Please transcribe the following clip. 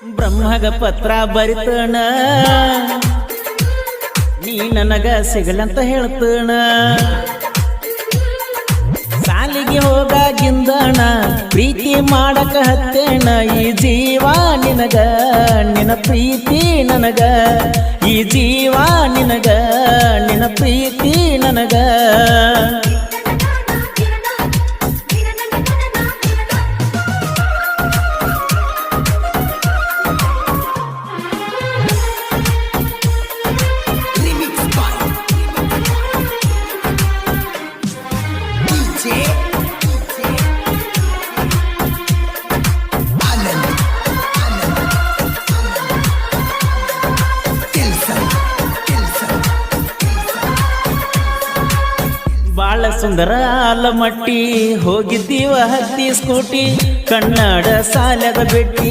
ಬ್ರಹ್ಮಗ ಪತ್ರ ಬರಿತಣ ನೀ ನನಗ ಸಿಗಲಂತ ಹೇಳ್ತಣ ಸಾಲಿಗೆ ಹೋಗಾಗಿಂದಣ ಪ್ರೀತಿ ಮಾಡಕ ಹತ್ತೇಣ ಈ ಜೀವ ನಿನಗ ನಿನ್ನ ಪ್ರೀತಿ ನನಗ ಈ ಜೀವ ನಿನಗ ನಿನ್ನ ಪ್ರೀತಿ ನನಗ ಬಾಳ ಸುಂದರ ಆಲಮಟ್ಟಿ ಹೋಗಿದ್ದೀವ ಹತ್ತಿ ಸ್ಕೂಟಿ ಕನ್ನಡ ಸಾಲದ ಬೆಟ್ಟಿ